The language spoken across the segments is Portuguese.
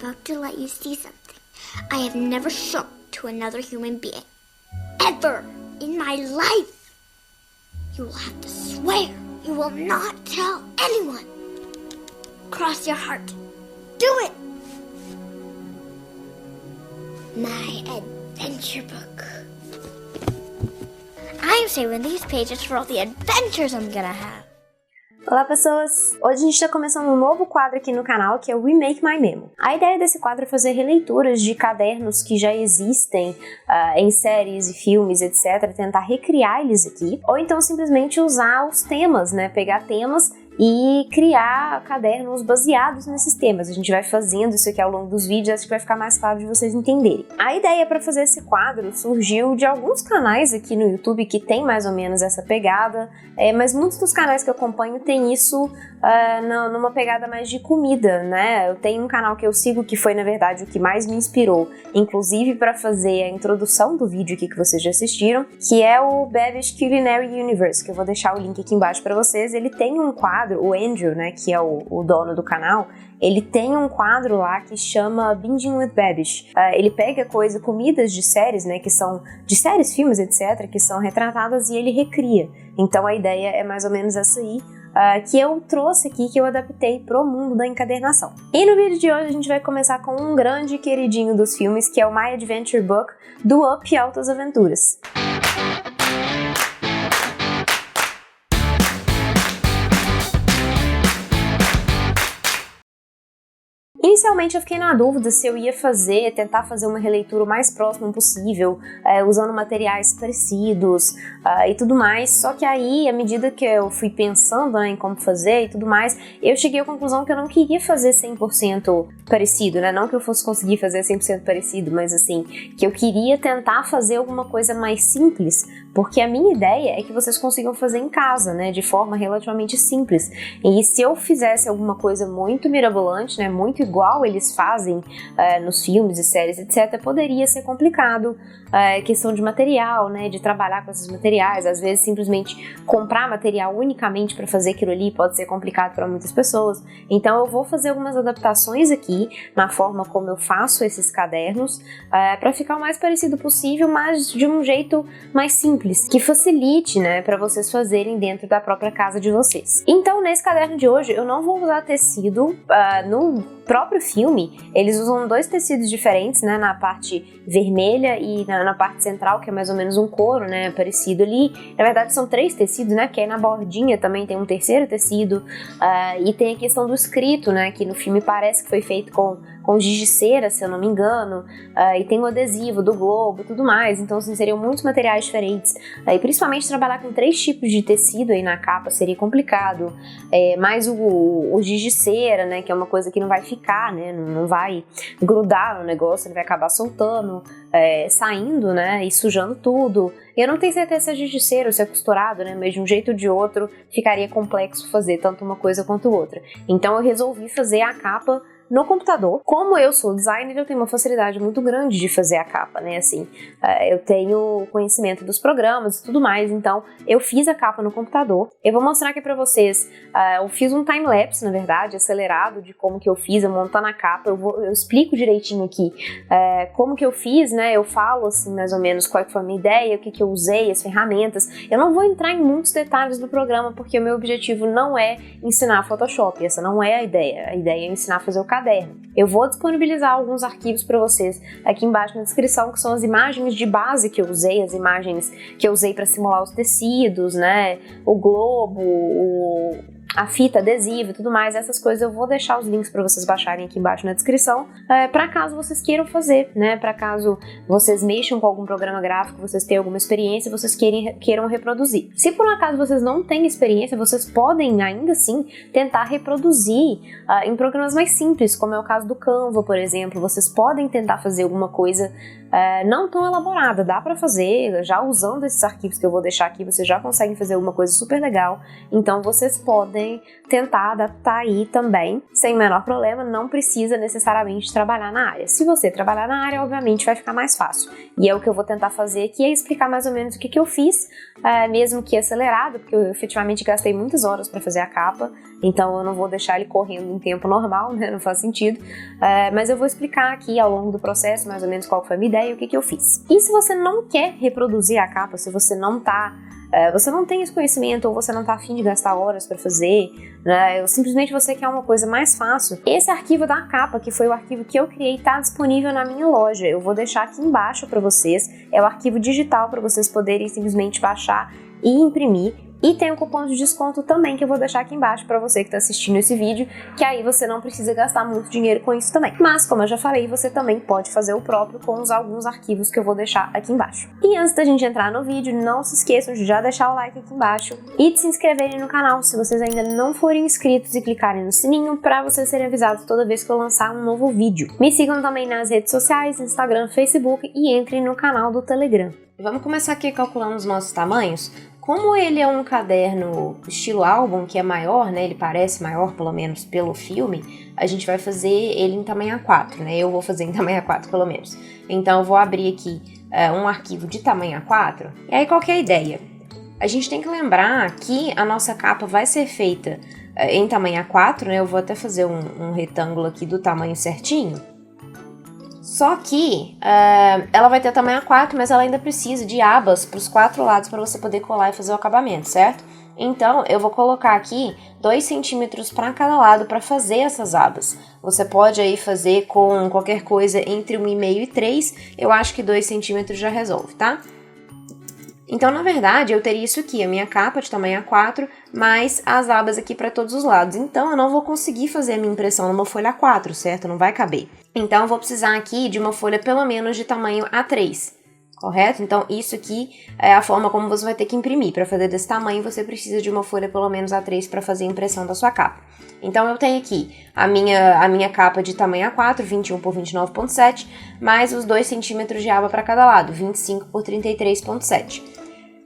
about to let you see something I have never shown to another human being. Ever in my life. You will have to swear you will not tell anyone. Cross your heart. Do it! My adventure book. I am saving these pages for all the adventures I'm gonna have. Olá pessoas! Hoje a gente está começando um novo quadro aqui no canal que é o Remake My Memo. A ideia desse quadro é fazer releituras de cadernos que já existem em séries e filmes, etc. Tentar recriar eles aqui, ou então simplesmente usar os temas, né? Pegar temas e criar cadernos baseados nesses temas. A gente vai fazendo isso aqui ao longo dos vídeos, acho que vai ficar mais claro de vocês entenderem. A ideia para fazer esse quadro surgiu de alguns canais aqui no YouTube que tem mais ou menos essa pegada, mas muitos dos canais que eu acompanho tem isso numa pegada mais de comida, né? Eu tenho um canal que eu sigo que foi, na verdade, o que mais me inspirou, inclusive para fazer a introdução do vídeo aqui que vocês já assistiram, que é o Babish Culinary Universe, que eu vou deixar o link aqui embaixo para vocês. Ele tem um quadro, o Andrew, né, que é o dono do canal, ele tem um quadro lá que chama Binging with Babish. Ele pega comidas de séries, né, que são de séries, filmes, etc, que são retratadas e ele recria. Então a ideia é mais ou menos essa aí, que eu trouxe aqui, que eu adaptei pro mundo da encadernação. E no vídeo de hoje a gente vai começar com um grande queridinho dos filmes, que é o My Adventure Book, do Up e Altas Aventuras. Inicialmente eu fiquei na dúvida se eu ia tentar fazer uma releitura o mais próxima possível, usando materiais parecidos e tudo mais, só que aí, à medida que eu fui pensando, né, em como fazer e tudo mais, eu cheguei à conclusão que eu não queria fazer 100% parecido, né, não que eu fosse conseguir fazer 100% parecido, mas assim, que eu queria tentar fazer alguma coisa mais simples, porque a minha ideia é que vocês consigam fazer em casa, né, de forma relativamente simples, e se eu fizesse alguma coisa muito mirabolante, né, muito igual eles fazem nos filmes e séries, etc., poderia ser complicado. Questão de material, né, de trabalhar com esses materiais, às vezes simplesmente comprar material unicamente para fazer aquilo ali pode ser complicado para muitas pessoas. Então eu vou fazer algumas adaptações aqui na forma como eu faço esses cadernos, para ficar o mais parecido possível, mas de um jeito mais simples, que facilite, né, para vocês fazerem dentro da própria casa de vocês. Então nesse caderno de hoje eu não vou usar tecido. No próprio filme eles usam dois tecidos diferentes, né, na parte vermelha e na parte central, que é mais ou menos um couro, né, parecido ali. Na verdade são três tecidos, né, porque aí na bordinha também tem um terceiro tecido, e tem a questão do escrito, né, que no filme parece que foi feito com giz de cera, se eu não me engano, e tem o adesivo do globo e tudo mais. Então assim, seriam muitos materiais diferentes, e principalmente trabalhar com três tipos de tecido aí na capa seria complicado, mais o giz de cera, né, que é uma coisa que não vai ficar, né, não vai grudar no negócio, ele vai acabar soltando, saindo, né, e sujando tudo. Eu não tenho certeza se é giz de cera ou se é costurado, né, mas de um jeito ou de outro ficaria complexo fazer tanto uma coisa quanto outra. Então eu resolvi fazer a capa no computador. Como eu sou designer, eu tenho uma facilidade muito grande de fazer a capa, né, assim, eu tenho conhecimento dos programas e tudo mais, então eu fiz a capa no computador. Eu vou mostrar aqui pra vocês, eu fiz um time-lapse, na verdade, acelerado de como que eu fiz, eu montando a capa, eu explico direitinho aqui como que eu fiz, né, eu falo assim mais ou menos qual foi a minha ideia, o que que eu usei, as ferramentas. Eu não vou entrar em muitos detalhes do programa, porque o meu objetivo não é ensinar Photoshop, essa não é a ideia é ensinar a fazer o caderno. Eu vou disponibilizar alguns arquivos para vocês aqui embaixo na descrição, que são as imagens de base que eu usei, as imagens que eu usei para simular os tecidos, né, o globo, a fita adesiva e tudo mais. Essas coisas eu vou deixar os links para vocês baixarem aqui embaixo na descrição, para caso vocês queiram fazer, né, para caso vocês mexam com algum programa gráfico, vocês tenham alguma experiência, vocês queiram reproduzir. Se por um acaso vocês não têm experiência, vocês podem ainda assim tentar reproduzir em programas mais simples, como é o caso do Canva, por exemplo. Vocês podem tentar fazer alguma coisa não tão elaborada, dá para fazer, já usando esses arquivos que eu vou deixar aqui, vocês já conseguem fazer alguma coisa super legal. Então vocês podem podem tentar adaptar aí também, sem o menor problema, não precisa necessariamente trabalhar na área. Se você trabalhar na área, obviamente vai ficar mais fácil. E é o que eu vou tentar fazer aqui, é explicar mais ou menos o que eu fiz, mesmo que acelerado, porque eu efetivamente gastei muitas horas para fazer a capa, então eu não vou deixar ele correndo em tempo normal, né? Não faz sentido. Mas eu vou explicar aqui ao longo do processo mais ou menos qual foi a minha ideia e o que eu fiz. E se você não quer reproduzir a capa, se você não tem esse conhecimento ou você não está afim de gastar horas para fazer, né, ou simplesmente você quer uma coisa mais fácil, esse arquivo da capa, que foi o arquivo que eu criei, está disponível na minha loja. Eu vou deixar aqui embaixo para vocês, é o arquivo digital para vocês poderem simplesmente baixar e imprimir. E tem um cupom de desconto também que eu vou deixar aqui embaixo para você que está assistindo esse vídeo, que aí você não precisa gastar muito dinheiro com isso também. Mas, como eu já falei, você também pode fazer o próprio com alguns arquivos que eu vou deixar aqui embaixo. E antes da gente entrar no vídeo, não se esqueçam de já deixar o like aqui embaixo e de se inscreverem no canal se vocês ainda não forem inscritos e clicarem no sininho para vocês serem avisados toda vez que eu lançar um novo vídeo. Me sigam também nas redes sociais, Instagram, Facebook e entrem no canal do Telegram. Vamos começar aqui calculando os nossos tamanhos. Como ele é um caderno estilo álbum, que é maior, né, ele parece maior, pelo menos pelo filme, a gente vai fazer ele em tamanho A4, né, eu vou fazer em tamanho A4 pelo menos. Então eu vou abrir aqui um arquivo de tamanho A4, e aí qual que é a ideia? A gente tem que lembrar que a nossa capa vai ser feita em tamanho A4, né, eu vou até fazer um retângulo aqui do tamanho certinho. Só que ela vai ter tamanho A4, mas ela ainda precisa de abas para os 4 lados para você poder colar e fazer o acabamento, certo? Então, eu vou colocar aqui 2 centímetros para cada lado para fazer essas abas. Você pode aí fazer com qualquer coisa entre 1,5 e 3, eu acho que 2 centímetros já resolve, tá? Então, na verdade, eu teria isso aqui, a minha capa de tamanho A4, mais as abas aqui para todos os lados. Então, eu não vou conseguir fazer a minha impressão numa folha A4, certo? Não vai caber. Então, eu vou precisar aqui de uma folha pelo menos de tamanho A3, correto? Então, isso aqui é a forma como você vai ter que imprimir. Para fazer desse tamanho, você precisa de uma folha pelo menos A3 para fazer a impressão da sua capa. Então, eu tenho aqui a minha capa de tamanho A4, 21 por 29,7, mais os 2 centímetros de aba para cada lado, 25 por 33,7.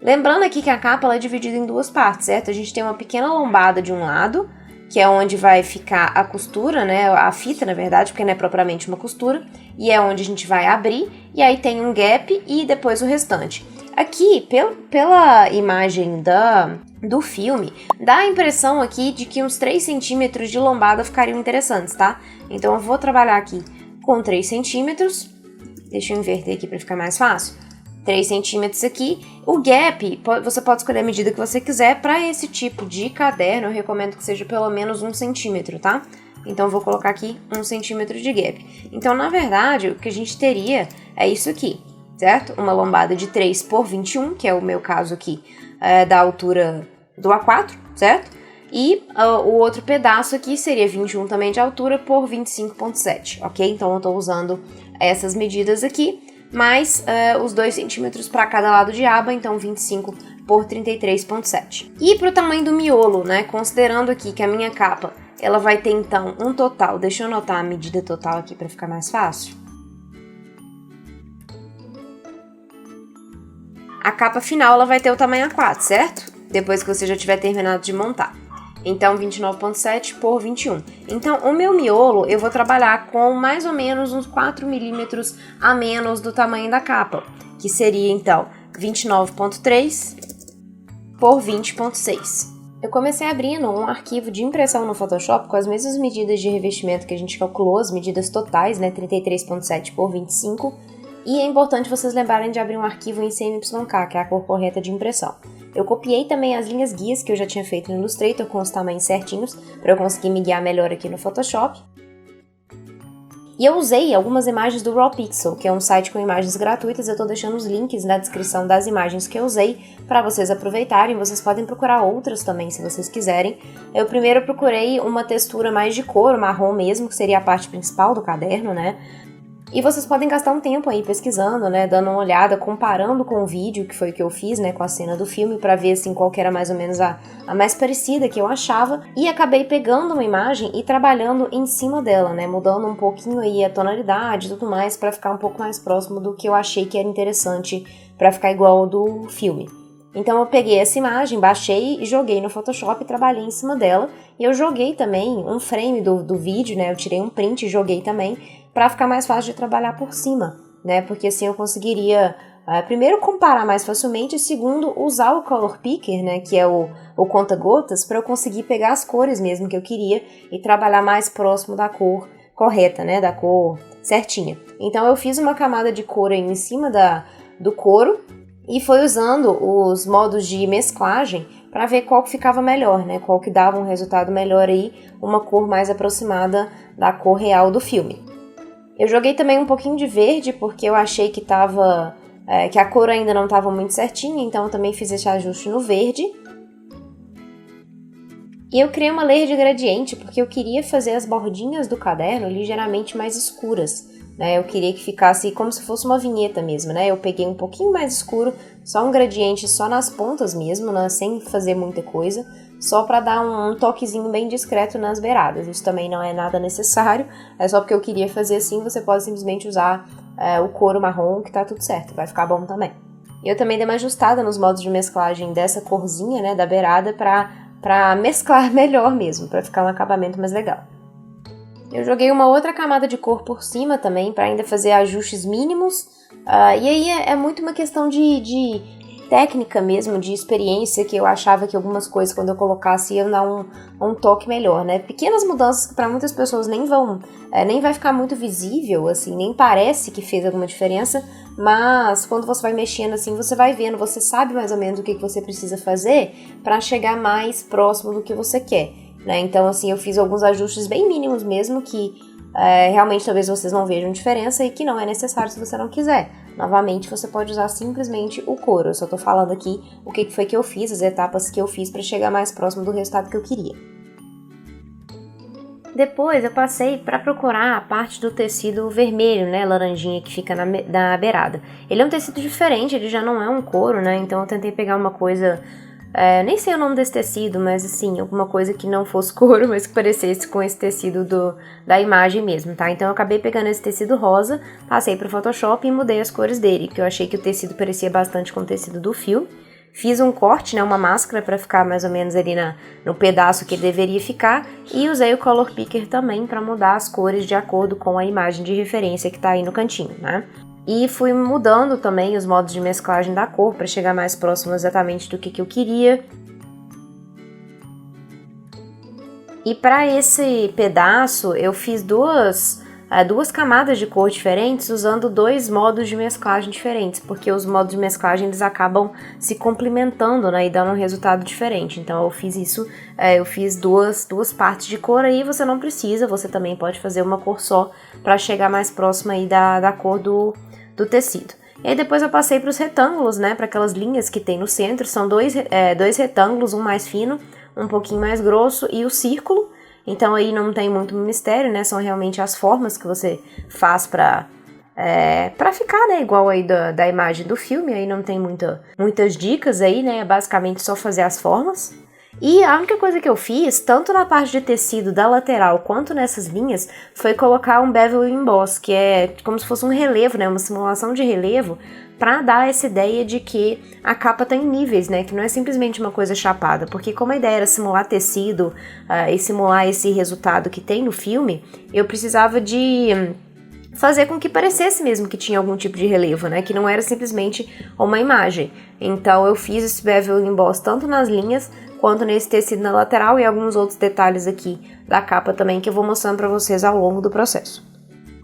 Lembrando aqui que a capa ela é dividida em 2 partes, certo? A gente tem uma pequena lombada de um lado, que é onde vai ficar a costura, né? A fita, na verdade, porque não é propriamente uma costura, e é onde a gente vai abrir, e aí tem um gap e depois o restante. Aqui, pela imagem do filme, dá a impressão aqui de que uns 3 centímetros de lombada ficariam interessantes, tá? Então eu vou trabalhar aqui com 3 centímetros, deixa eu inverter aqui para ficar mais fácil. 3 centímetros aqui. O gap, você pode escolher a medida que você quiser. Para esse tipo de caderno, eu recomendo que seja pelo menos 1 centímetro, tá? Então, eu vou colocar aqui 1 centímetro de gap. Então, na verdade, o que a gente teria é isso aqui, certo? Uma lombada de 3 por 21, que é o meu caso aqui, da altura do A4, certo? E o outro pedaço aqui seria 21 também de altura por 25,7, ok? Então, eu estou usando essas medidas aqui, mais os 2 centímetros para cada lado de aba, então 25 por 33,7. E para o tamanho do miolo, né, considerando aqui que a minha capa, ela vai ter então um total, deixa eu anotar a medida total aqui para ficar mais fácil. A capa final ela vai ter o tamanho A4, certo? Depois que você já tiver terminado de montar. Então, 29,7 por 21. Então, o meu miolo, eu vou trabalhar com mais ou menos uns 4 milímetros a menos do tamanho da capa, que seria, então, 29,3 por 20,6. Eu comecei abrindo um arquivo de impressão no Photoshop com as mesmas medidas de revestimento que a gente calculou, as medidas totais, né, 33,7 por 25, e é importante vocês lembrarem de abrir um arquivo em CMYK, que é a cor correta de impressão. Eu copiei também as linhas guias que eu já tinha feito no Illustrator com os tamanhos certinhos, para eu conseguir me guiar melhor aqui no Photoshop. E eu usei algumas imagens do Raw Pixel, que é um site com imagens gratuitas. Eu estou deixando os links na descrição das imagens que eu usei para vocês aproveitarem. Vocês podem procurar outras também, se vocês quiserem. Eu primeiro procurei uma textura mais de couro, marrom mesmo, que seria a parte principal do caderno, né? E vocês podem gastar um tempo aí pesquisando, né, dando uma olhada, comparando com o vídeo, que foi o que eu fiz, né, com a cena do filme, pra ver, assim, qual que era mais ou menos a mais parecida que eu achava. E acabei pegando uma imagem e trabalhando em cima dela, né, mudando um pouquinho aí a tonalidade e tudo mais, pra ficar um pouco mais próximo do que eu achei que era interessante pra ficar igual ao do filme. Então eu peguei essa imagem, baixei e joguei no Photoshop e trabalhei em cima dela. E eu joguei também um frame do vídeo, né? Eu tirei um print e joguei também para ficar mais fácil de trabalhar por cima, né? Porque assim eu conseguiria, primeiro, comparar mais facilmente e segundo, usar o Color Picker, né? Que é o conta-gotas, para eu conseguir pegar as cores mesmo que eu queria e trabalhar mais próximo da cor correta, né? Da cor certinha. Então eu fiz uma camada de cor aí em cima do couro e foi usando os modos de mesclagem para ver qual que ficava melhor, né? Qual que dava um resultado melhor aí, uma cor mais aproximada da cor real do filme. Eu joguei também um pouquinho de verde porque eu achei que que a cor ainda não estava muito certinha, então eu também fiz esse ajuste no verde. E eu criei uma layer de gradiente porque eu queria fazer as bordinhas do caderno ligeiramente mais escuras, né? Eu queria que ficasse como se fosse uma vinheta mesmo, né? Eu peguei um pouquinho mais escuro, só um gradiente só nas pontas mesmo, né? Sem fazer muita coisa, só para dar um toquezinho bem discreto nas beiradas. Isso também não é nada necessário, é só porque eu queria fazer assim, você pode simplesmente usar o couro marrom que tá tudo certo, vai ficar bom também. Eu também dei uma ajustada nos modos de mesclagem dessa corzinha, né, da beirada para mesclar melhor mesmo, para ficar um acabamento mais legal. Eu joguei uma outra camada de cor por cima também, para ainda fazer ajustes mínimos, e aí é muito uma questão de técnica mesmo, de experiência, que eu achava que algumas coisas, quando eu colocasse, iam dar um toque melhor, né? Pequenas mudanças que para muitas pessoas nem vai ficar muito visível, assim, nem parece que fez alguma diferença, mas quando você vai mexendo assim, você vai vendo, você sabe mais ou menos o que você precisa fazer para chegar mais próximo do que você quer, né? Então, assim, eu fiz alguns ajustes bem mínimos mesmo, que realmente talvez vocês não vejam diferença e que não é necessário se você não quiser. Novamente, você pode usar simplesmente o couro. Eu só tô falando aqui o que foi que eu fiz, as etapas que eu fiz para chegar mais próximo do resultado que eu queria. Depois eu passei para procurar a parte do tecido vermelho, né, laranjinha, que fica na beirada. Ele é um tecido diferente, ele já não é um couro, né, então eu tentei pegar uma coisa, nem sei o nome desse tecido, mas assim, alguma coisa que não fosse couro, mas que parecesse com esse tecido da imagem mesmo, tá? Então eu acabei pegando esse tecido rosa, passei pro Photoshop e mudei as cores dele, porque eu achei que o tecido parecia bastante com o tecido do filme. Fiz um corte, né, uma máscara para ficar mais ou menos ali no pedaço que ele deveria ficar, e usei o Color Picker também para mudar as cores de acordo com a imagem de referência que tá aí no cantinho, né? E fui mudando também os modos de mesclagem da cor para chegar mais próximo exatamente do que eu queria. E para esse pedaço eu fiz duas camadas de cor diferentes usando dois modos de mesclagem diferentes, porque os modos de mesclagem eles acabam se complementando, né, e dando um resultado diferente. Então eu fiz isso, eu fiz duas partes de cor aí, você não precisa, você também pode fazer uma cor só para chegar mais próximo aí da cor do tecido. E aí depois eu passei para os retângulos, né, para aquelas linhas que tem no centro, são dois retângulos, um mais fino, um pouquinho mais grosso, e o círculo. Então aí não tem muito mistério, né? São realmente as formas que você faz pra ficar, né, igual aí da imagem do filme. Aí não tem muitas dicas aí, né? É basicamente só fazer as formas. E a única coisa que eu fiz, tanto na parte de tecido da lateral quanto nessas linhas, foi colocar um bevel emboss, que é como se fosse um relevo, né? Uma simulação de relevo, para dar essa ideia de que a capa tá em níveis, né? Que não é simplesmente uma coisa chapada, porque como a ideia era simular tecido e simular esse resultado que tem no filme, eu precisava de fazer com que parecesse mesmo que tinha algum tipo de relevo, né? Que não era simplesmente uma imagem. Então eu fiz esse bevel emboss tanto nas linhas quanto nesse tecido na lateral e alguns outros detalhes aqui da capa também que eu vou mostrando para vocês ao longo do processo.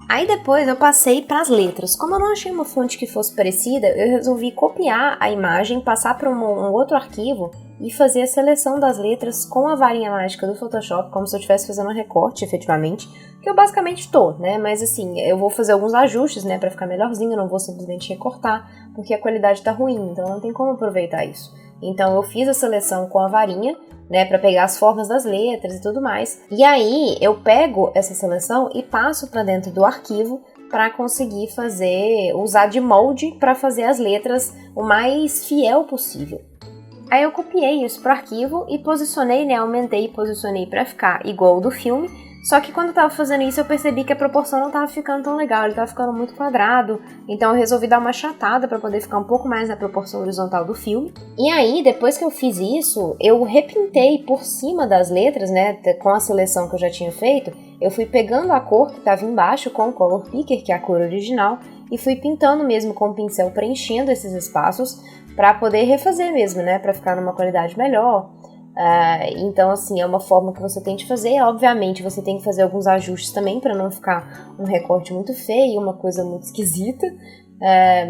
Aí depois eu passei para as letras. Como eu não achei uma fonte que fosse parecida, eu resolvi copiar a imagem, passar para um outro arquivo e fazer a seleção das letras com a varinha mágica do Photoshop, como se eu estivesse fazendo um recorte, efetivamente, que eu basicamente estou, né? Mas assim, eu vou fazer alguns ajustes, né, para ficar melhorzinho, eu não vou simplesmente recortar, porque a qualidade tá ruim, então não tem como aproveitar isso. Então eu fiz a seleção com a varinha, né, para pegar as formas das letras e tudo mais. E aí eu pego essa seleção e passo para dentro do arquivo para conseguir usar de molde para fazer as letras o mais fiel possível. Aí eu copiei isso pro arquivo e posicionei, né, aumentei e posicionei para ficar igual ao do filme, Só que quando eu tava fazendo isso, eu percebi que a proporção não tava ficando tão legal, ele tava ficando muito quadrado. Então eu resolvi dar uma achatada pra poder ficar um pouco mais na proporção horizontal do filme. E aí, depois que eu fiz isso, eu repintei por cima das letras, né, com a seleção que eu já tinha feito. Eu fui pegando a cor que tava embaixo com o Color Picker, que é a cor original, e fui pintando mesmo com o pincel, preenchendo esses espaços pra poder refazer mesmo, né, pra ficar numa qualidade melhor. Então, assim, é uma forma que você tem de fazer. Obviamente, você tem que fazer alguns ajustes também para não ficar um recorte muito feio, uma coisa muito esquisita.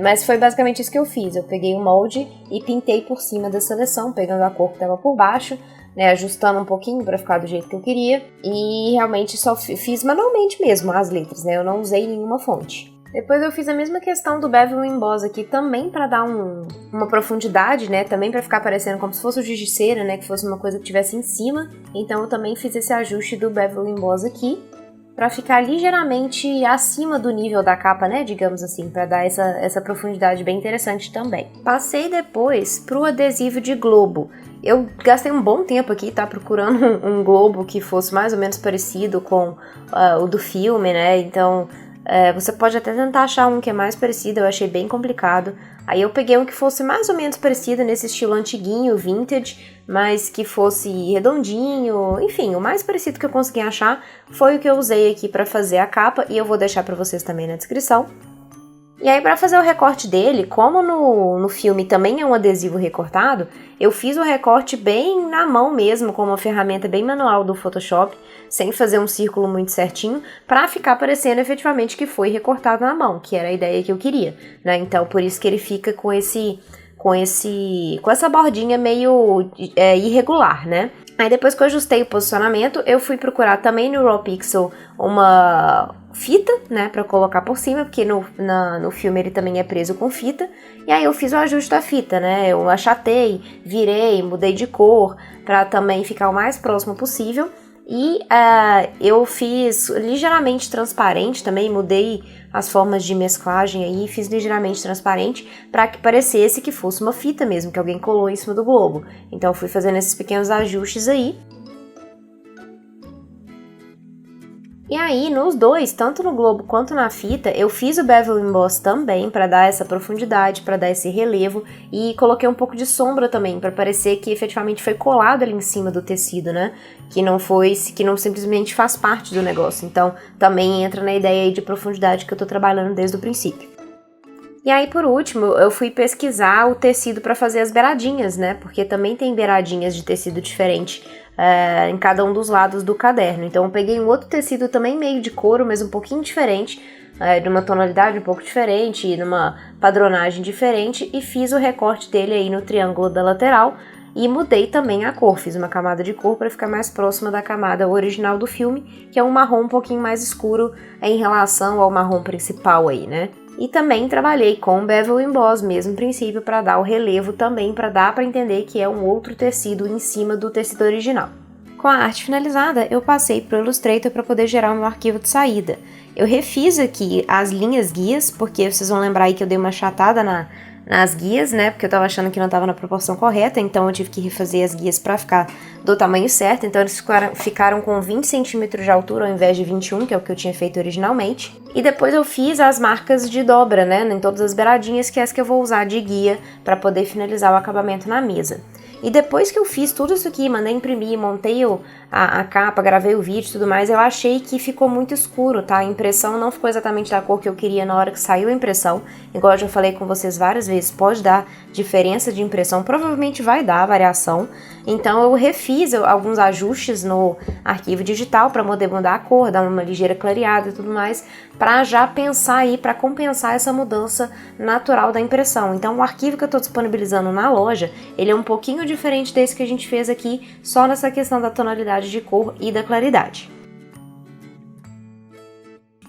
Mas foi basicamente isso que eu fiz. Eu peguei o molde e pintei por cima da seleção, pegando a cor que estava por baixo, né, ajustando um pouquinho para ficar do jeito que eu queria. E realmente só fiz manualmente mesmo as letras, né? Eu não usei nenhuma fonte. Depois eu fiz a mesma questão do Bevel Emboss aqui, também para dar uma profundidade, né, também para ficar parecendo como se fosse o giz de cera, né, que fosse uma coisa que tivesse em cima. Então eu também fiz esse ajuste do Bevel Emboss aqui, para ficar ligeiramente acima do nível da capa, né, digamos assim, para dar essa profundidade bem interessante também. Passei depois pro adesivo de globo. Eu gastei um bom tempo aqui, tá, procurando um globo que fosse mais ou menos parecido com o do filme, né, então... você pode até tentar achar um que é mais parecido, eu achei bem complicado. Aí eu peguei um que fosse mais ou menos parecido nesse estilo antiguinho, vintage, mas que fosse redondinho, enfim, o mais parecido que eu consegui achar foi o que eu usei aqui para fazer a capa, e eu vou deixar para vocês também na descrição. E aí, para fazer o recorte dele, como no filme também é um adesivo recortado, eu fiz o recorte bem na mão mesmo, com uma ferramenta bem manual do Photoshop, sem fazer um círculo muito certinho, para ficar parecendo efetivamente que foi recortado na mão, que era a ideia que eu queria, né? Então, por isso que ele fica com essa bordinha meio irregular, né? Aí depois que eu ajustei o posicionamento, eu fui procurar também no Raw Pixel uma fita, né, pra colocar por cima, porque no filme ele também é preso com fita. E aí eu fiz o ajuste da fita, né, eu achatei, virei, mudei de cor, pra também ficar o mais próximo possível. E eu fiz ligeiramente transparente também, mudei as formas de mesclagem aí, fiz ligeiramente transparente para que parecesse que fosse uma fita mesmo, que alguém colou em cima do globo. Então eu fui fazendo esses pequenos ajustes aí. E aí, nos dois, tanto no globo quanto na fita, eu fiz o Bevel Emboss também para dar essa profundidade, para dar esse relevo, e coloquei um pouco de sombra também, para parecer que efetivamente foi colado ali em cima do tecido, né? Que não simplesmente faz parte do negócio. Então, também entra na ideia aí de profundidade que eu tô trabalhando desde o princípio. E aí, por último, eu fui pesquisar o tecido para fazer as beiradinhas, né? Porque também tem beiradinhas de tecido diferente em cada um dos lados do caderno. Então, eu peguei um outro tecido também meio de couro, mas um pouquinho diferente, numa tonalidade um pouco diferente, numa padronagem diferente, e fiz o recorte dele aí no triângulo da lateral. E mudei também a cor, fiz uma camada de cor para ficar mais próxima da camada original do filme, que é um marrom um pouquinho mais escuro em relação ao marrom principal aí, né? E também trabalhei com Bevel Emboss, mesmo princípio, para dar o relevo também, para dar para entender que é um outro tecido em cima do tecido original. Com a arte finalizada, eu passei para o Illustrator para poder gerar o meu arquivo de saída. Eu refiz aqui as linhas guias, porque vocês vão lembrar aí que eu dei uma achatada nas guias, né, porque eu tava achando que não tava na proporção correta, então eu tive que refazer as guias pra ficar do tamanho certo, então eles ficaram com 20 centímetros de altura ao invés de 21, que é o que eu tinha feito originalmente. E depois eu fiz as marcas de dobra, né, em todas as beiradinhas, que é as que eu vou usar de guia pra poder finalizar o acabamento na mesa. E depois que eu fiz tudo isso aqui, mandei imprimir, montei a capa, gravei o vídeo e tudo mais, eu achei que ficou muito escuro, tá? A impressão não ficou exatamente da cor que eu queria na hora que saiu a impressão. Igual eu já falei com vocês várias vezes, pode dar diferença de impressão, provavelmente vai dar variação. Então eu refiz alguns ajustes no arquivo digital para poder mudar a cor, dar uma ligeira clareada e tudo mais, para já pensar aí, para compensar essa mudança natural da impressão. Então o arquivo que eu estou disponibilizando na loja, ele é um pouquinho diferente desse que a gente fez aqui, só nessa questão da tonalidade de cor e da claridade.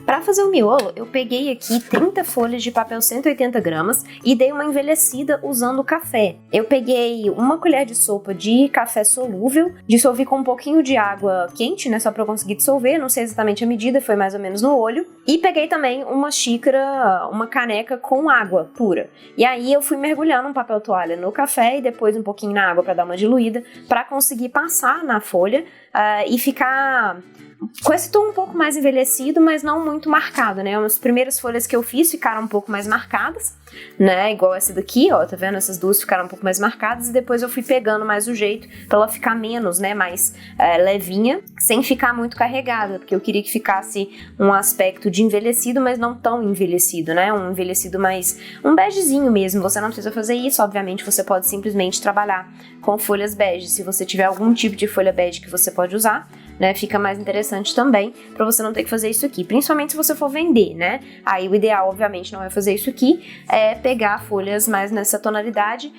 Para fazer o miolo, eu peguei aqui 30 folhas de papel 180 gramas e dei uma envelhecida usando café. Eu peguei uma colher de sopa de café solúvel, dissolvi com um pouquinho de água quente, né, só para eu conseguir dissolver, não sei exatamente a medida, foi mais ou menos no olho. E peguei também uma xícara, uma caneca com água pura. E aí eu fui mergulhando um papel toalha no café e depois um pouquinho na água para dar uma diluída, para conseguir passar na folha e ficar com esse tom um pouco mais envelhecido, mas não muito marcado, né? As primeiras folhas que eu fiz ficaram um pouco mais marcadas, né? Igual essa daqui, ó, tá vendo? Essas duas ficaram um pouco mais marcadas e depois eu fui pegando mais o jeito pra ela ficar menos, né? Mais levinha, sem ficar muito carregada, porque eu queria que ficasse um aspecto de envelhecido, mas não tão envelhecido, né? Um envelhecido mais, um begezinho mesmo. Você não precisa fazer isso, obviamente você pode simplesmente trabalhar com folhas bege. Se você tiver algum tipo de folha bege que você pode usar, né, fica mais interessante também, pra você não ter que fazer isso aqui, principalmente se você for vender, né, aí o ideal, obviamente, não é fazer isso aqui, é pegar folhas mais nessa tonalidade,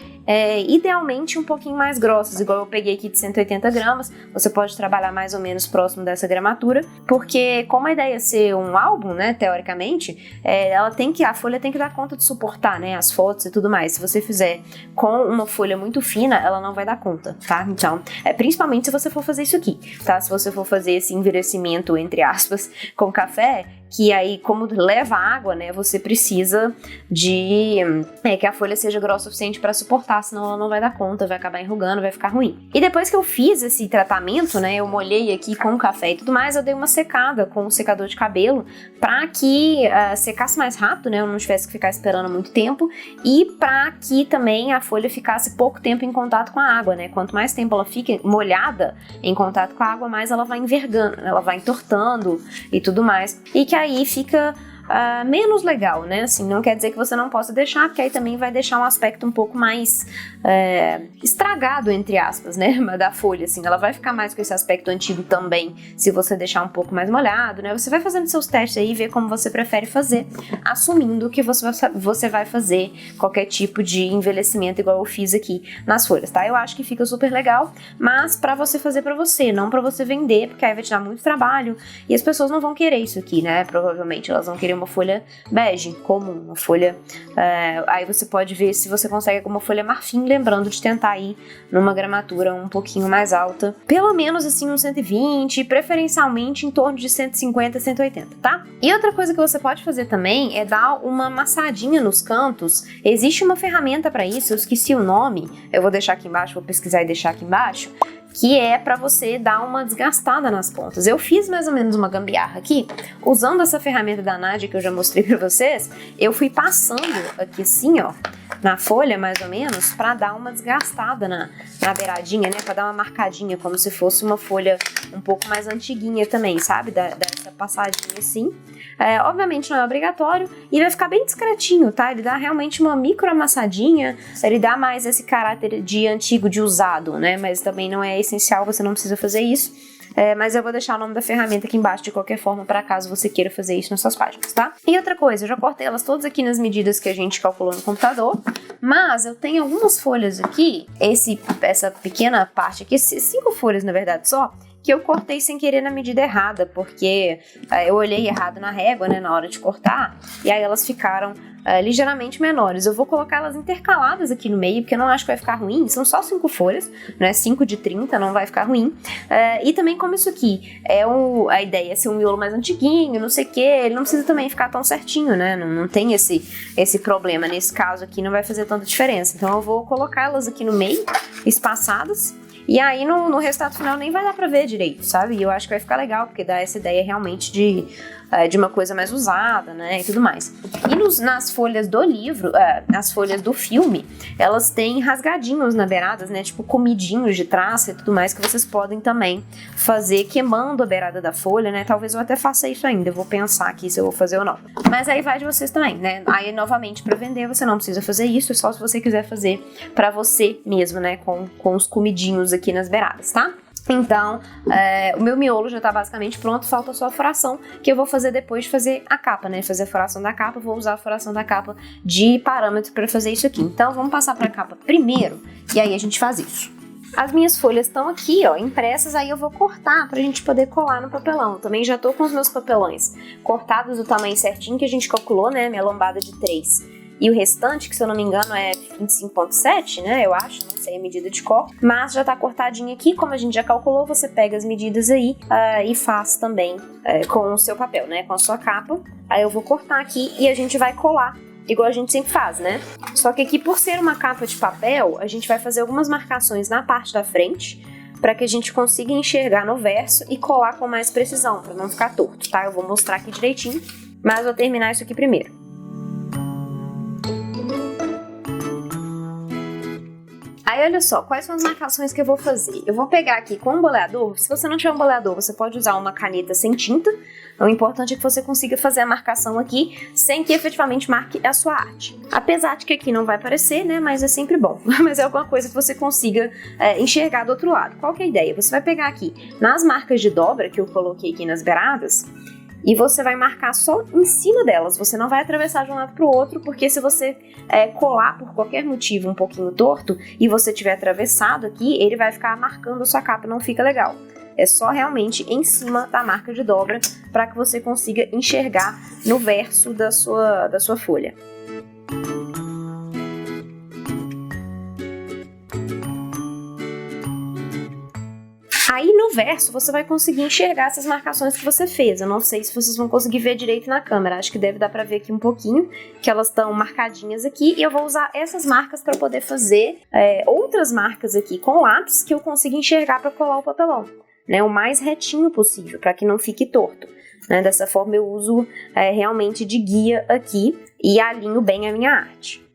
idealmente um pouquinho mais grossas, igual eu peguei aqui de 180 gramas, você pode trabalhar mais ou menos próximo dessa gramatura, porque como a ideia é ser um álbum, né, teoricamente, a folha tem que dar conta de suportar, né, as fotos e tudo mais. Se você fizer com uma folha muito fina, ela não vai dar conta, tá? Então, principalmente se você for fazer isso aqui, tá? Se você for fazer esse envelhecimento, entre aspas, com café, que aí, como leva água, né, você precisa de que a folha seja grossa o suficiente para suportar, senão ela não vai dar conta, vai acabar enrugando, vai ficar ruim. E depois que eu fiz esse tratamento, né, eu molhei aqui com o café e tudo mais, eu dei uma secada com o secador de cabelo para que secasse mais rápido, né, eu não tivesse que ficar esperando muito tempo, e para que também a folha ficasse pouco tempo em contato com a água, né, quanto mais tempo ela fica molhada em contato com a água, mais ela vai envergando, ela vai entortando e tudo mais, e que aí fica menos legal, né? Assim, não quer dizer que você não possa deixar, porque aí também vai deixar um aspecto um pouco mais estragado, entre aspas, né? Da folha, assim, ela vai ficar mais com esse aspecto antigo também, se você deixar um pouco mais molhado, né? Você vai fazendo seus testes aí e ver como você prefere fazer, assumindo que você vai fazer qualquer tipo de envelhecimento igual eu fiz aqui nas folhas, tá? Eu acho que fica super legal, mas pra você fazer pra você, não pra você vender, porque aí vai te dar muito trabalho e as pessoas não vão querer isso aqui, né? Provavelmente elas vão querer uma folha bege, comum, uma folha, aí você pode ver se você consegue com uma folha marfim, lembrando de tentar ir numa gramatura um pouquinho mais alta, pelo menos assim uns 120, preferencialmente em torno de 150, 180, tá? E outra coisa que você pode fazer também é dar uma amassadinha nos cantos. Existe uma ferramenta para isso, eu esqueci o nome, eu vou deixar aqui embaixo, vou pesquisar e deixar aqui embaixo, que é para você dar uma desgastada nas pontas. Eu fiz mais ou menos uma gambiarra aqui, usando essa ferramenta da Nadia que eu já mostrei para vocês, eu fui passando aqui assim, ó, na folha mais ou menos, para dar uma desgastada na beiradinha, né, para dar uma marcadinha, como se fosse uma folha um pouco mais antiguinha também, sabe, dessa passadinha assim. Obviamente não é obrigatório e vai ficar bem discretinho, tá? Ele dá realmente uma micro amassadinha, ele dá mais esse caráter de antigo, de usado, né? Mas também não é essencial, você não precisa fazer isso. Mas eu vou deixar o nome da ferramenta aqui embaixo de qualquer forma, para caso você queira fazer isso nas suas páginas, tá? E outra coisa, eu já cortei elas todas aqui nas medidas que a gente calculou no computador, mas eu tenho algumas folhas aqui, essa pequena parte aqui, 5 folhas na verdade só, que eu cortei sem querer na medida errada, porque eu olhei errado na régua, né, na hora de cortar, e aí elas ficaram ligeiramente menores. Eu vou colocar elas intercaladas aqui no meio, porque eu não acho que vai ficar ruim, são só 5 folhas, né, 5 de 30, não vai ficar ruim. E também como isso aqui, a ideia é ser um miolo mais antiguinho, não sei o que, ele não precisa também ficar tão certinho, né, não tem esse problema, nesse caso aqui não vai fazer tanta diferença, então eu vou colocar elas aqui no meio, espaçadas, e aí no resultado final nem vai dar pra ver direito, sabe? E eu acho que vai ficar legal, porque dá essa ideia realmente de uma coisa mais usada, né, e tudo mais. E nas folhas do livro, nas folhas do filme, elas têm rasgadinhos na beiradas, né, tipo comidinhos de traça e tudo mais, que vocês podem também fazer queimando a beirada da folha, né, talvez eu até faça isso ainda, eu vou pensar aqui se eu vou fazer ou não. Mas aí vai de vocês também, né, aí novamente pra vender você não precisa fazer isso, é só se você quiser fazer pra você mesmo, né, com os comidinhos aqui nas beiradas, tá? Então, o meu miolo já tá basicamente pronto, falta só a furação, que eu vou fazer depois de fazer a capa, né? Fazer a furação da capa, vou usar a furação da capa de parâmetro para fazer isso aqui. Então, vamos passar para a capa primeiro, e aí a gente faz isso. As minhas folhas estão aqui, ó, impressas, aí eu vou cortar pra gente poder colar no papelão. Eu também já tô com os meus papelões cortados do tamanho certinho que a gente calculou, né? Minha lombada de 3. E o restante, que se eu não me engano é 25,7, né, eu acho, não sei a medida de cor, mas já tá cortadinho aqui, como a gente já calculou, você pega as medidas aí e faz também com o seu papel, né, com a sua capa. Aí eu vou cortar aqui e a gente vai colar, igual a gente sempre faz, né. Só que aqui, por ser uma capa de papel, a gente vai fazer algumas marcações na parte da frente, para que a gente consiga enxergar no verso e colar com mais precisão, para não ficar torto, tá? Eu vou mostrar aqui direitinho, mas vou terminar isso aqui primeiro. Aí olha só, quais são as marcações que eu vou fazer? Eu vou pegar aqui com um boleador. Se você não tiver um boleador, você pode usar uma caneta sem tinta. O importante é que você consiga fazer a marcação aqui sem que efetivamente marque a sua arte. Apesar de que aqui não vai aparecer, né, mas é sempre bom. Mas é alguma coisa que você consiga enxergar do outro lado. Qual que é a ideia? Você vai pegar aqui nas marcas de dobra que eu coloquei aqui nas beiradas, e você vai marcar só em cima delas, você não vai atravessar de um lado para o outro, porque se você colar por qualquer motivo um pouquinho torto e você tiver atravessado aqui, ele vai ficar marcando a sua capa, não fica legal. É só realmente em cima da marca de dobra para que você consiga enxergar no verso da sua folha. Aí no verso você vai conseguir enxergar essas marcações que você fez. Eu não sei se vocês vão conseguir ver direito na câmera, acho que deve dar pra ver aqui um pouquinho, que elas estão marcadinhas aqui, e eu vou usar essas marcas para poder fazer outras marcas aqui com lápis que eu consiga enxergar para colar o papelão, né, o mais retinho possível, para que não fique torto. Né? Dessa forma eu uso realmente de guia aqui e alinho bem a minha arte.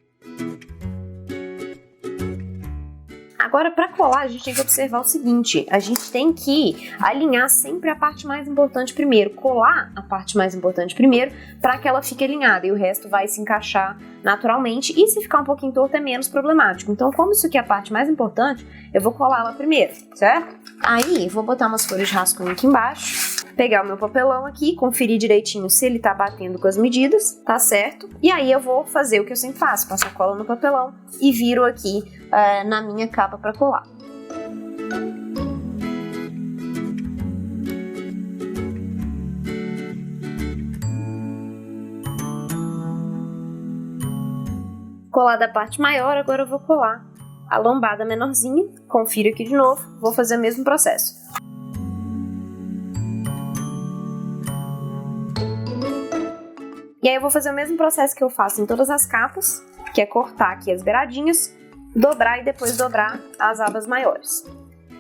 Agora, para colar, a gente tem que observar o seguinte, a gente tem que alinhar sempre a parte mais importante primeiro, colar a parte mais importante primeiro, para que ela fique alinhada e o resto vai se encaixar naturalmente, e se ficar um pouquinho torto é menos problemático. Então, como isso aqui é a parte mais importante, eu vou colar ela primeiro, certo? Aí, vou botar umas folhas de rascunho aqui embaixo, pegar o meu papelão aqui, conferir direitinho se ele tá batendo com as medidas, tá certo? E aí eu vou fazer o que eu sempre faço, passo a cola no papelão e viro aqui na minha capa para colar. Colada a parte maior, agora eu vou colar a lombada menorzinha, confiro aqui de novo, vou fazer o mesmo processo. E aí eu vou fazer o mesmo processo que eu faço em todas as capas, que é cortar aqui as beiradinhas, dobrar e depois dobrar as abas maiores.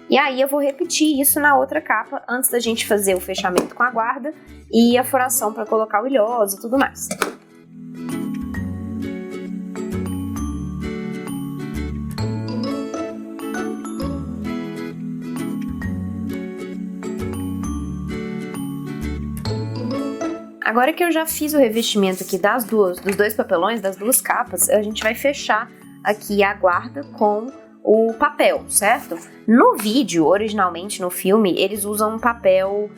E aí eu vou repetir isso na outra capa, antes da gente fazer o fechamento com a guarda e a furação para colocar o ilhoso e tudo mais. Agora que eu já fiz o revestimento aqui dos dois papelões, das duas capas, a gente vai fechar aqui a guarda com o papel, certo? No vídeo, originalmente no filme, eles usam um papel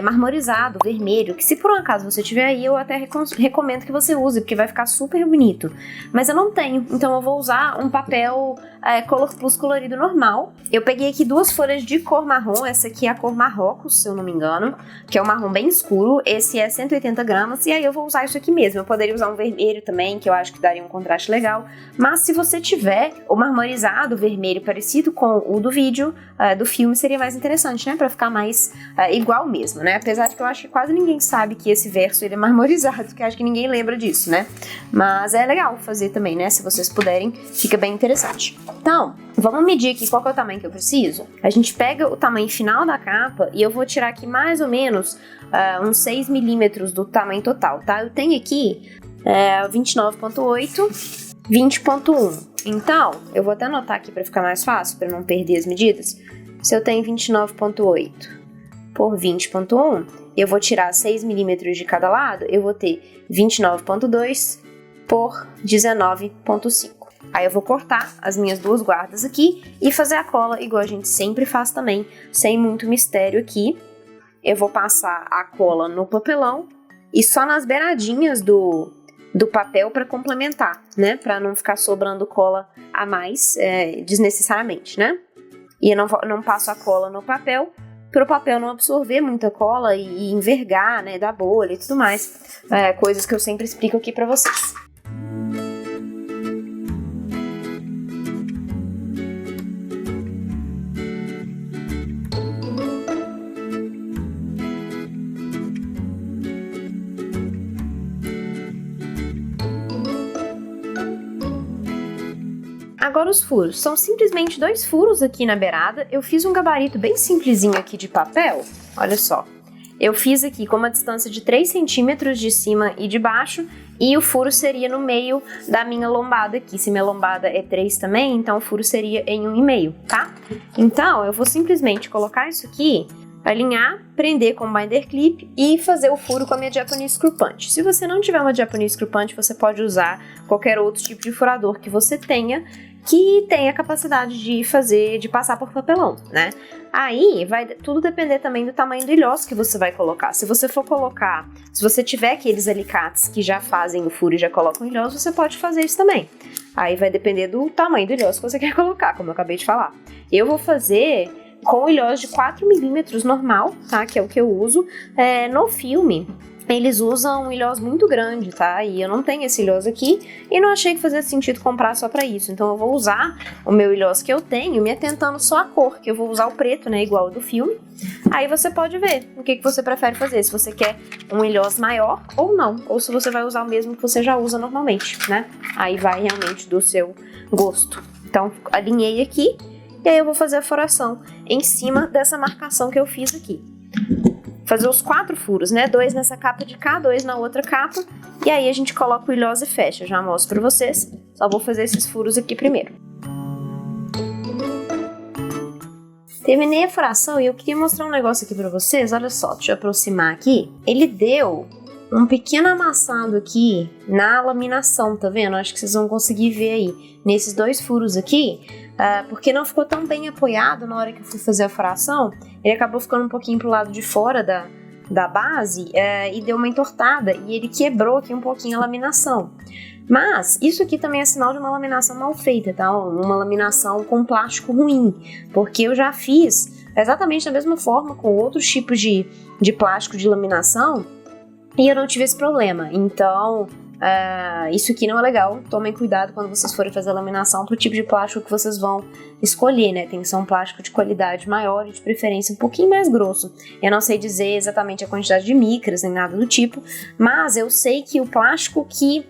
marmorizado, vermelho, que se por um acaso você tiver aí, eu até recomendo que você use, porque vai ficar super bonito. Mas eu não tenho, então eu vou usar um papel Color Plus colorido normal. Eu peguei aqui duas folhas de cor marrom, essa aqui é a cor Marrocos, se eu não me engano, que é um marrom bem escuro, esse é 180 gramas, e aí eu vou usar isso aqui mesmo. Eu poderia usar um vermelho também, que eu acho que daria um contraste legal, mas se você tiver o marmorizado vermelho parecido com o do vídeo, do filme, seria mais interessante, né, pra ficar mais igual mesmo, né, apesar de que eu acho que quase ninguém sabe que esse verso ele é marmorizado, porque eu acho que ninguém lembra disso, né, mas é legal fazer também, né, se vocês puderem, fica bem interessante. Então, vamos medir aqui qual que é o tamanho que eu preciso. A gente pega o tamanho final da capa e eu vou tirar aqui mais ou menos uns 6 milímetros do tamanho total, tá? Eu tenho aqui 29,8, 20,1. Então, eu vou até anotar aqui para ficar mais fácil, para não perder as medidas. Se eu tenho 29,8 por 20,1, eu vou tirar 6 milímetros de cada lado, eu vou ter 29,2 por 19,5. Aí eu vou cortar as minhas duas guardas aqui e fazer a cola igual a gente sempre faz também, sem muito mistério aqui. Eu vou passar a cola no papelão e só nas beiradinhas do papel para complementar, né? Para não ficar sobrando cola a mais desnecessariamente, né? E eu não passo a cola no papel para o papel não absorver muita cola e envergar, né? Da bolha e tudo mais. Coisas que eu sempre explico aqui para vocês. Agora os furos. São simplesmente 2 furos aqui na beirada. Eu fiz um gabarito bem simplesinho aqui de papel. Olha só. Eu fiz aqui com uma distância de 3 centímetros de cima e de baixo. E o furo seria no meio da minha lombada aqui. Se minha lombada é 3 também, então o furo seria em 1,5, tá? Então, eu vou simplesmente colocar isso aqui, alinhar, prender com o binder clip e fazer o furo com a minha Japanese Screw Punch. Se você não tiver uma Japanese Screw Punch, você pode usar qualquer outro tipo de furador que você tenha, que tenha a capacidade de passar por papelão, né? Aí vai tudo depender também do tamanho do ilhoço que você vai colocar. Se você tiver aqueles alicates que já fazem o furo e já colocam o ilhoço, você pode fazer isso também. Aí vai depender do tamanho do ilhoço que você quer colocar, como eu acabei de falar. Eu vou fazer com o ilhoço de 4 milímetros normal, tá? Que é o que eu uso. No filme, eles usam um ilhoço muito grande, tá? E eu não tenho esse ilhoço aqui e não achei que fazia sentido comprar só pra isso. Então eu vou usar o meu ilhoço que eu tenho, me atentando só a cor, que eu vou usar o preto, né? Igual o do filme. Aí você pode ver o que você prefere fazer, se você quer um ilhoço maior ou não, ou se você vai usar o mesmo que você já usa normalmente, né? Aí vai realmente do seu gosto. Então alinhei aqui. E aí eu vou fazer a furação em cima dessa marcação que eu fiz aqui. Fazer os 4 furos, né? 2 nessa capa de cá, 2 na outra capa. E aí a gente coloca o ilhoso e fecha. Já mostro pra vocês. Só vou fazer esses furos aqui primeiro. Terminei a furação e eu queria mostrar um negócio aqui pra vocês. Olha só, deixa eu aproximar aqui. Ele deu um pequeno amassado aqui na laminação, tá vendo? Acho que vocês vão conseguir ver aí. Nesses 2 furos aqui. Porque não ficou tão bem apoiado na hora que eu fui fazer a furação, ele acabou ficando um pouquinho pro lado de fora da base e deu uma entortada e ele quebrou aqui um pouquinho a laminação. Mas isso aqui também é sinal de uma laminação mal feita, tá? Uma laminação com plástico ruim, porque eu já fiz exatamente da mesma forma com outros tipos de plástico de laminação e eu não tive esse problema. Então isso aqui não é legal. Tomem cuidado quando vocês forem fazer a laminação pro tipo de plástico que vocês vão escolher, né? Tem que ser um plástico de qualidade maior e de preferência um pouquinho mais grosso. Eu não sei dizer exatamente a quantidade de micras nem nada do tipo, mas eu sei que o plástico que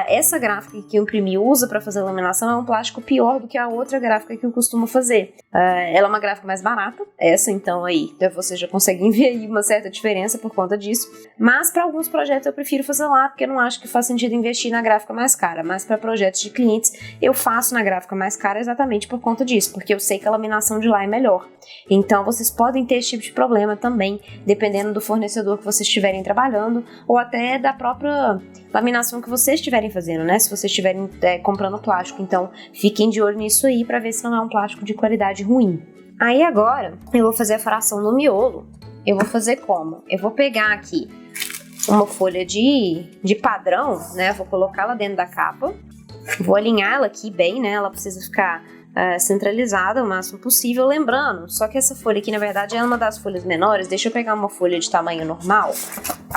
essa gráfica que eu imprimi usa para fazer a laminação é um plástico pior do que a outra gráfica que eu costumo fazer. Ela é uma gráfica mais barata, essa então aí, vocês já conseguem ver aí uma certa diferença por conta disso, mas para alguns projetos eu prefiro fazer lá, porque eu não acho que faz sentido investir na gráfica mais cara, mas para projetos de clientes eu faço na gráfica mais cara exatamente por conta disso, porque eu sei que a laminação de lá é melhor. Então vocês podem ter esse tipo de problema também, dependendo do fornecedor que vocês estiverem trabalhando, ou até da própria laminação que vocês estiverem fazendo, né? Se vocês estiverem comprando plástico, então fiquem de olho nisso aí para ver se não é um plástico de qualidade ruim. Aí agora eu vou fazer a furação no miolo. Eu vou fazer como? Eu vou pegar aqui uma folha de padrão, né? Vou colocar ela dentro da capa, vou alinhar ela aqui bem, né? Ela precisa ficar centralizada o máximo possível, lembrando, só que essa folha aqui na verdade é uma das folhas menores. Deixa eu pegar uma folha de tamanho normal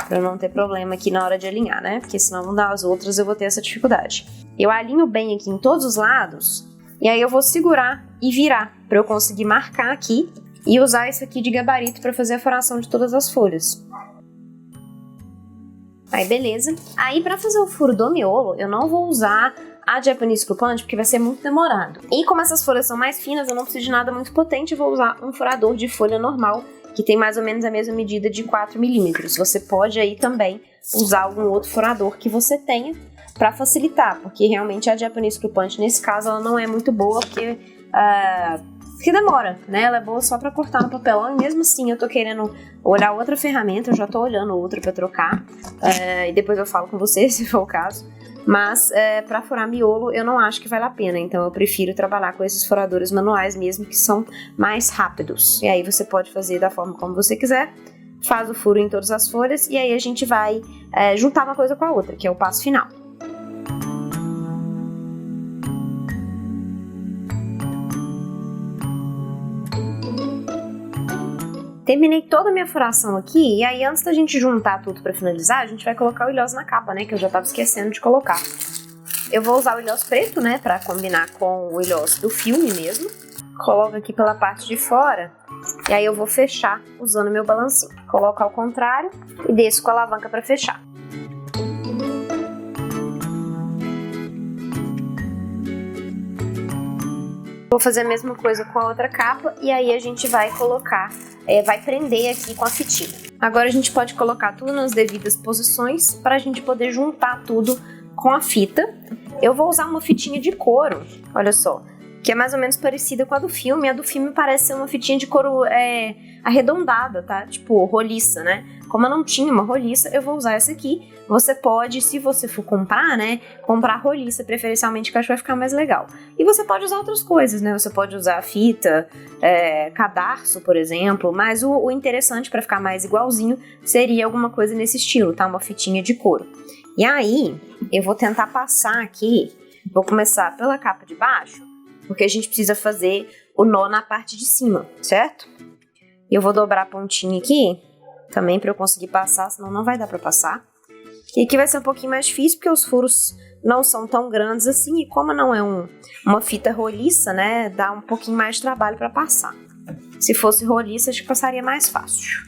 para não ter problema aqui na hora de alinhar, né? Porque senão das outras eu vou ter essa dificuldade. Eu alinho bem aqui em todos os lados e aí eu vou segurar e virar para eu conseguir marcar aqui e usar isso aqui de gabarito para fazer a furação de todas as folhas. Aí beleza. Aí para fazer o furo do miolo eu não vou usar a Japanese Screw Punch porque vai ser muito demorado. E como essas folhas são mais finas, eu não preciso de nada muito potente, eu vou usar um furador de folha normal, que tem mais ou menos a mesma medida de 4 milímetros. Você pode aí também usar algum outro furador que você tenha para facilitar, porque realmente a Japanese Screw Punch, nesse caso, ela não é muito boa, porque demora, né? Ela é boa só para cortar no papelão, e mesmo assim eu tô querendo olhar outra ferramenta, eu já tô olhando outra para trocar, e depois eu falo com vocês, se for o caso. Mas para furar miolo eu não acho que vale a pena, então eu prefiro trabalhar com esses furadores manuais mesmo, que são mais rápidos. E aí você pode fazer da forma como você quiser, faz o furo em todas as folhas e aí a gente vai juntar uma coisa com a outra, que é o passo final. Terminei toda a minha furação aqui, e aí antes da gente juntar tudo pra finalizar, a gente vai colocar o ilhoso na capa, né, que eu já tava esquecendo de colocar. Eu vou usar o ilhoso preto, né, pra combinar com o ilhoso do filme mesmo. Coloco aqui pela parte de fora, e aí eu vou fechar usando o meu balancinho. Coloco ao contrário e desço com a alavanca pra fechar. Vou fazer a mesma coisa com a outra capa e aí a gente vai colocar, vai prender aqui com a fitinha. Agora a gente pode colocar tudo nas devidas posições para a gente poder juntar tudo com a fita. Eu vou usar uma fitinha de couro, olha só, que é mais ou menos parecida com a do filme. A do filme parece ser uma fitinha de couro arredondada, tá? Tipo, roliça, né? Como eu não tinha uma roliça, eu vou usar essa aqui. Você pode, se você for comprar, né? Comprar roliça, preferencialmente, que eu acho que vai ficar mais legal. E você pode usar outras coisas, né? Você pode usar fita, cadarço, por exemplo. Mas o interessante, para ficar mais igualzinho, seria alguma coisa nesse estilo, tá? Uma fitinha de couro. E aí, eu vou tentar passar aqui. Vou começar pela capa de baixo, porque a gente precisa fazer o nó na parte de cima, certo? E eu vou dobrar a pontinha aqui, também para eu conseguir passar, senão não vai dar para passar. E aqui vai ser um pouquinho mais difícil, porque os furos não são tão grandes assim, e como não é uma fita roliça, né, dá um pouquinho mais de trabalho para passar. Se fosse roliça, acho que passaria mais fácil.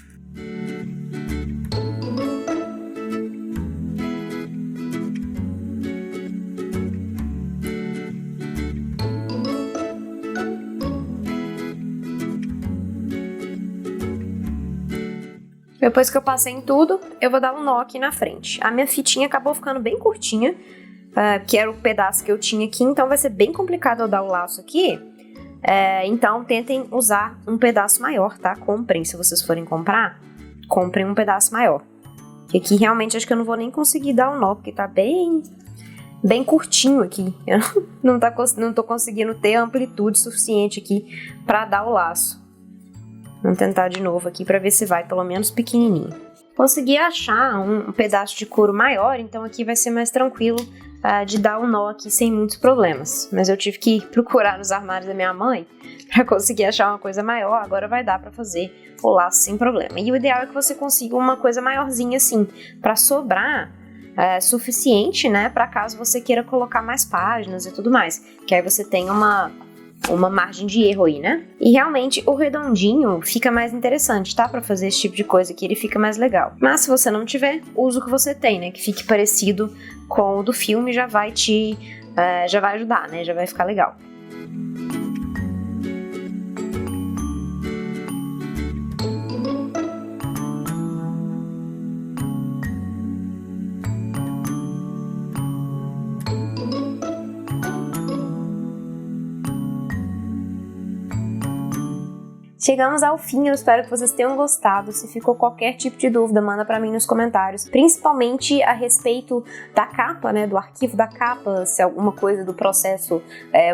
Depois que eu passei em tudo, eu vou dar um nó aqui na frente. A minha fitinha acabou ficando bem curtinha, que era o pedaço que eu tinha aqui, então vai ser bem complicado eu dar o laço aqui. Então tentem usar um pedaço maior, tá? Comprem, se vocês forem comprar, comprem um pedaço maior. Que aqui realmente acho que eu não vou nem conseguir dar o nó, porque tá bem curtinho aqui. Eu não tô conseguindo ter amplitude suficiente aqui pra dar o laço. Vamos tentar de novo aqui para ver se vai pelo menos pequenininho. Consegui achar um pedaço de couro maior, então aqui vai ser mais tranquilo de dar um nó aqui sem muitos problemas. Mas eu tive que procurar nos armários da minha mãe para conseguir achar uma coisa maior. Agora vai dar para fazer o laço sem problema. E o ideal é que você consiga uma coisa maiorzinha assim, para sobrar suficiente, né, para caso você queira colocar mais páginas e tudo mais. Que aí você tem uma margem de erro aí, né? E realmente o redondinho fica mais interessante, tá? Pra fazer esse tipo de coisa aqui, ele fica mais legal. Mas se você não tiver, usa o que você tem, né? Que fique parecido com o do filme, já vai ajudar, né? Já vai ficar legal. Chegamos ao fim, eu espero que vocês tenham gostado. Se ficou qualquer tipo de dúvida, manda pra mim nos comentários, principalmente a respeito da capa, né, do arquivo da capa, se alguma coisa do processo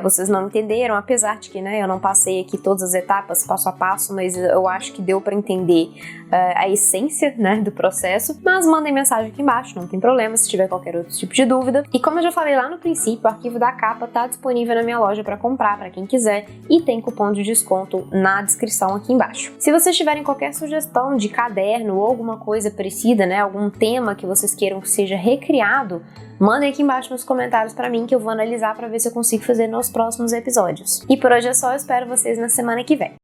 vocês não entenderam, apesar de que, né, eu não passei aqui todas as etapas passo a passo, mas eu acho que deu pra entender a essência, né, do processo. Mas mandem mensagem aqui embaixo, não tem problema se tiver qualquer outro tipo de dúvida. E como eu já falei lá no princípio, o arquivo da capa tá disponível na minha loja para comprar, para quem quiser, e tem cupom de desconto na descrição aqui embaixo. Se vocês tiverem qualquer sugestão de caderno ou alguma coisa parecida, né, algum tema que vocês queiram que seja recriado, mandem aqui embaixo nos comentários para mim, que eu vou analisar para ver se eu consigo fazer nos próximos episódios. E por hoje é só, eu espero vocês na semana que vem.